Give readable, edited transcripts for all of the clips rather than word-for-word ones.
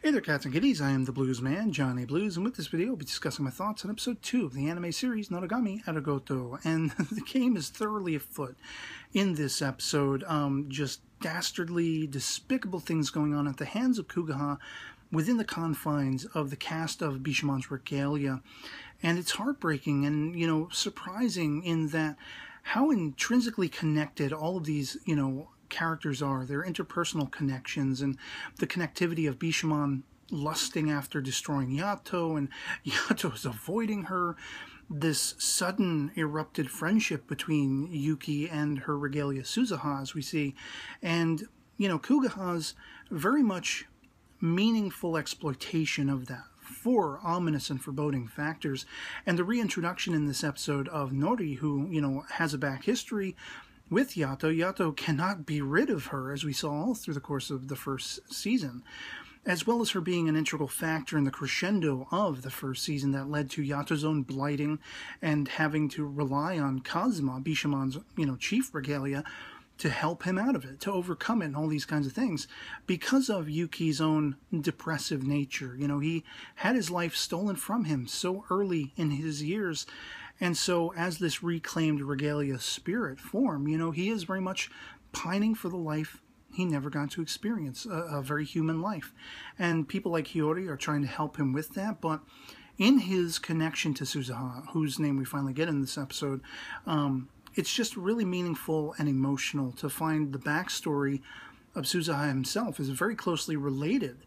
Hey there, cats and kitties. I am the Blues Man, Johnny Blues, and with this video, I'll be discussing my thoughts on episode 2 of the anime series Noragami Aragoto. And the game is thoroughly afoot in this episode. Just dastardly, despicable things going on at the hands of Kugaha within the confines of the cast of Bishamon's regalia. And it's heartbreaking and, surprising in that how intrinsically connected all of these, characters are, their interpersonal connections, and the connectivity of Bishamon lusting after destroying Yato, and Yato is avoiding her, this sudden erupted friendship between Yuki and her regalia Suzuha, as we see, and, Kugaha's very much meaningful exploitation of that for ominous and foreboding factors, and the reintroduction in this episode of Nori, who, has a back history with Yato. Yato cannot be rid of her, as we saw all through the course of the first season, as well as her being an integral factor in the crescendo of the first season that led to Yato's own blighting and having to rely on Kazuma, Bishamon's, chief regalia, to help him out of it, to overcome it, and all these kinds of things, because of Yuki's own depressive nature. He had his life stolen from him so early in his years, and so as this reclaimed regalia spirit form, he is very much pining for the life he never got to experience, a very human life. And people like Hiyori are trying to help him with that, but in his connection to Suzuha, whose name we finally get in this episode, it's just really meaningful and emotional to find the backstory of Suzuha himself is very closely related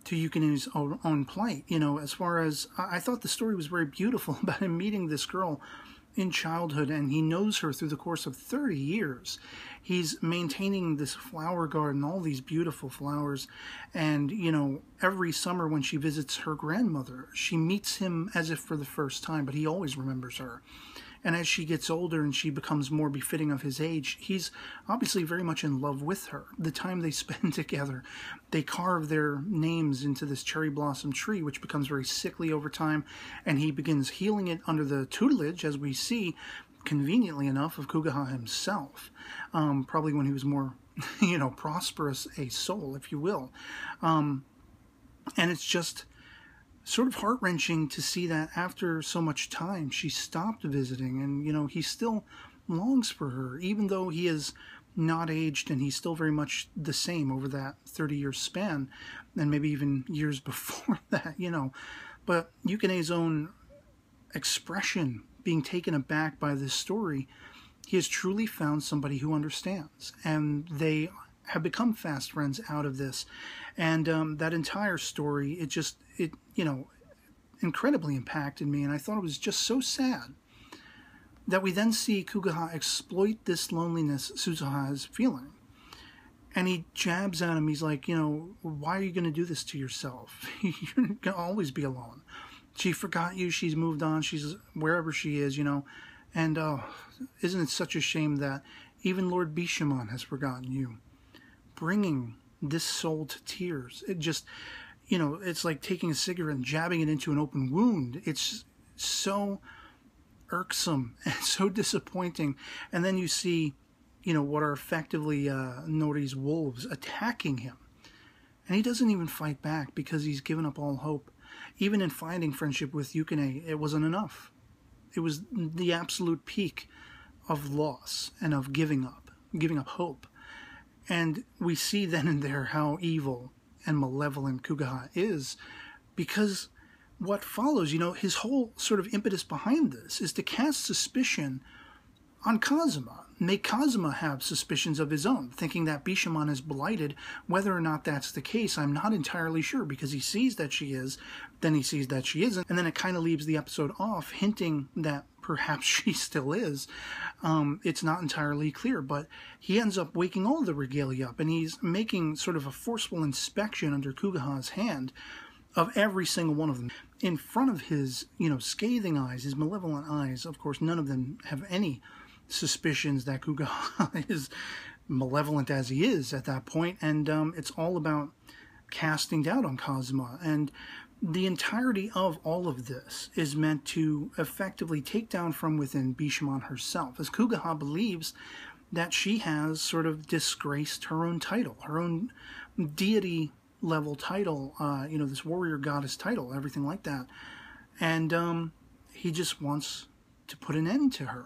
to Yukine's own plight. As far as, I thought the story was very beautiful about him meeting this girl in childhood, and he knows her through the course of 30 years. He's maintaining this flower garden, all these beautiful flowers, and, every summer when she visits her grandmother, she meets him as if for the first time, but he always remembers her. And as she gets older and she becomes more befitting of his age, he's obviously very much in love with her. The time they spend together, they carve their names into this cherry blossom tree, which becomes very sickly over time, and he begins healing it under the tutelage, as we see, conveniently enough, of Kugaha himself. Probably when he was more, prosperous a soul, if you will. And it's just sort of heart-wrenching to see that after so much time she stopped visiting, and he still longs for her, even though he is not aged and he's still very much the same over that 30-year span, and maybe even years before that, but Yukine's own expression being taken aback by this story, he has truly found somebody who understands, and they have become fast friends out of this. And that entire story, it incredibly impacted me, and I thought it was just so sad that we then see Kugaha exploit this loneliness Suzuha is feeling. And he jabs at him. He's like, why are you going to do this to yourself? You're going to always be alone. She forgot you. She's moved on. She's wherever she is, And isn't it such a shame that even Lord Bishamon has forgotten you? Bringing this soul to tears. It just, it's like taking a cigarette and jabbing it into an open wound. It's so irksome and so disappointing. And then you see, what are effectively Nori's wolves attacking him. And he doesn't even fight back because he's given up all hope. Even in finding friendship with Yukine, it wasn't enough. It was the absolute peak of loss and of giving up hope. And we see then and there how evil and malevolent Kugaha is, because what follows, his whole sort of impetus behind this is to cast suspicion on Kazuma, make Kazuma have suspicions of his own, thinking that Bishamon is blighted. Whether or not that's the case, I'm not entirely sure, because he sees that she is, then he sees that she isn't, and then it kind of leaves the episode off, hinting that perhaps she still is. It's not entirely clear, but he ends up waking all the regalia up, and he's making sort of a forceful inspection under Kugaha's hand of every single one of them. In front of his, scathing eyes, his malevolent eyes, of course, none of them have any suspicions that Kugaha is malevolent as he is at that point, and it's all about casting doubt on Kazuma. And the entirety of all of this is meant to effectively take down from within Bishamon herself, as Kugaha believes that she has sort of disgraced her own title, her own deity level title, this warrior goddess title, everything like that. And he just wants to put an end to her.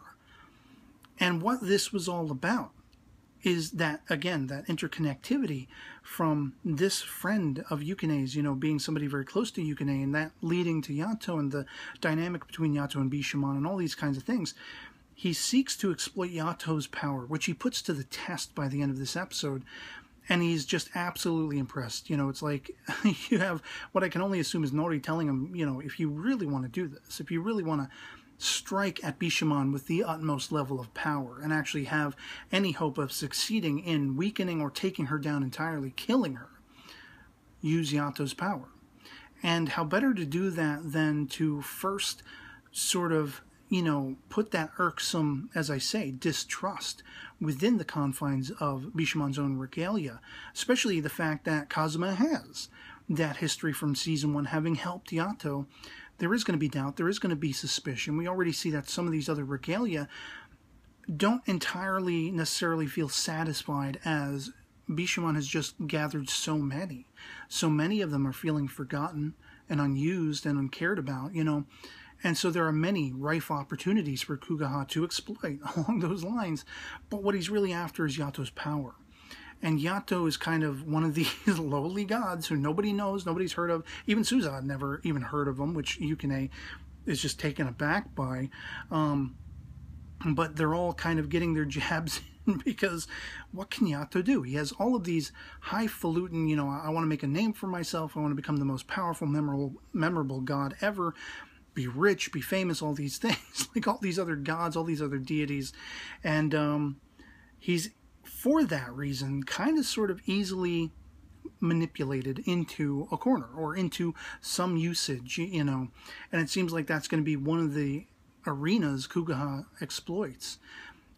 And what this was all about is that, again, that interconnectivity from this friend of Yukine's, being somebody very close to Yukine, and that leading to Yato and the dynamic between Yato and Bishamon and all these kinds of things. He seeks to exploit Yato's power, which he puts to the test by the end of this episode, and he's just absolutely impressed. It's like you have what I can only assume is Nori telling him, if you really want to do this, if you really want to strike at Bishamon with the utmost level of power and actually have any hope of succeeding in weakening or taking her down entirely, killing her, use Yato's power. And how better to do that than to first sort of, put that irksome, as I say, distrust within the confines of Bishamon's own regalia, especially the fact that Kazuma has that history from Season 1, having helped Yato. There is going to be doubt, there is going to be suspicion. We already see that some of these other regalia don't entirely necessarily feel satisfied, as Bishamon has just gathered so many. So many of them are feeling forgotten and unused and uncared about, And so there are many rife opportunities for Kugaha to exploit along those lines. But what he's really after is Yato's power. And Yato is kind of one of these lowly gods who nobody knows, nobody's heard of. Even Suza had never even heard of them, which Yukine is just taken aback by. But they're all kind of getting their jabs in, because what can Yato do? He has all of these highfalutin, I want to make a name for myself, I want to become the most powerful, memorable god ever, be rich, be famous, all these things, like all these other gods, all these other deities. And he's, for that reason, kind of sort of easily manipulated into a corner or into some usage, And it seems like that's going to be one of the arenas Kugaha exploits.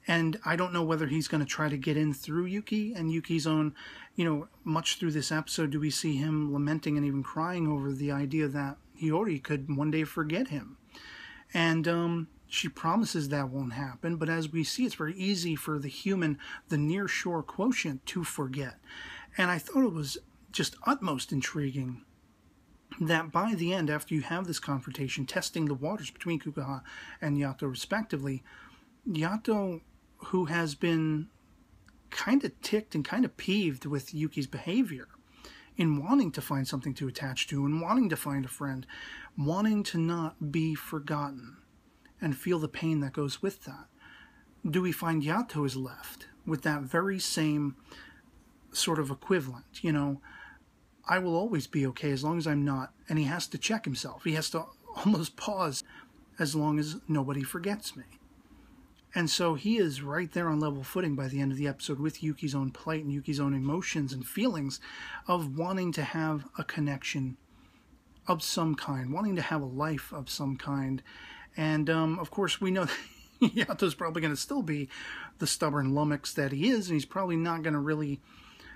And I don't know whether he's going to try to get in through Yuki and Yuki's own, much through this episode do we see him lamenting and even crying over the idea that Hiyori could one day forget him. And she promises that won't happen, but as we see, it's very easy for the human, the near-shore quotient, to forget. And I thought it was just utmost intriguing that by the end, after you have this confrontation, testing the waters between Kugaha and Yato respectively, Yato, who has been kind of ticked and kind of peeved with Yuki's behavior, in wanting to find something to attach to, and wanting to find a friend, wanting to not be forgotten, and feel the pain that goes with that. Do we find Yato is left with that very same sort of equivalent, I will always be okay as long as I'm not, and he has to check himself. He has to almost pause as long as nobody forgets me. And so he is right there on level footing by the end of the episode with Yuki's own plight and Yuki's own emotions and feelings of wanting to have a connection of some kind, wanting to have a life of some kind. And, of course, we know that Yato's probably going to still be the stubborn lummox that he is, and he's probably not going to really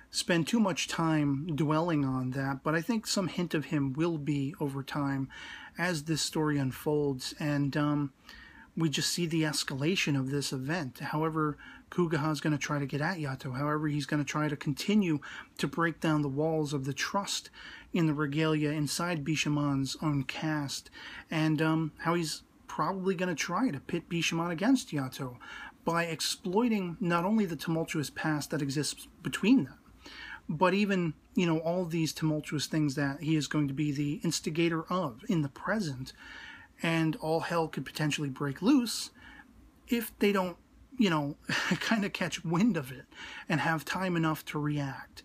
spend too much time dwelling on that. But I think some hint of him will be over time as this story unfolds. And we just see the escalation of this event. However Kugaha is going to try to get at Yato, however he's going to try to continue to break down the walls of the trust in the regalia inside Bishamon's own caste, and how he's probably going to try to pit Bishamon against Yato by exploiting not only the tumultuous past that exists between them, but even, all these tumultuous things that he is going to be the instigator of in the present. And all hell could potentially break loose if they don't, kind of catch wind of it and have time enough to react.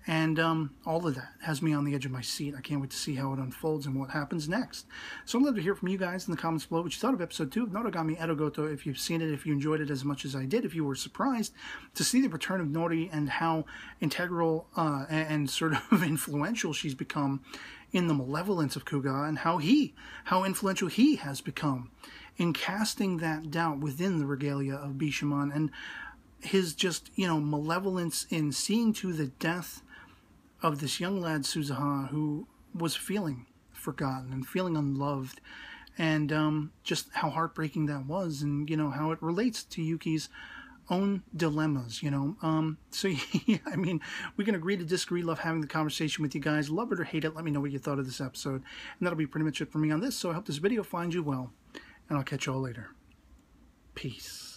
And all of that has me on the edge of my seat. I can't wait to see how it unfolds and what happens next. So I'd love to hear from you guys in the comments below what you thought of episode 2 of Noragami Aragoto, if you've seen it, if you enjoyed it as much as I did, if you were surprised to see the return of Nori and how integral and sort of influential she's become in the malevolence of Kuga, and how influential he has become in casting that doubt within the regalia of Bishamon, and his just, malevolence in seeing to the death of this young lad Suzuha, who was feeling forgotten and feeling unloved, and just how heartbreaking that was, and how it relates to Yuki's own dilemmas, you know. So, yeah, I mean, we can agree to disagree. Love having the conversation with you guys. Love it or hate it. Let me know what you thought of this episode. And that'll be pretty much it for me on this. So I hope this video finds you well. And I'll catch you all later. Peace.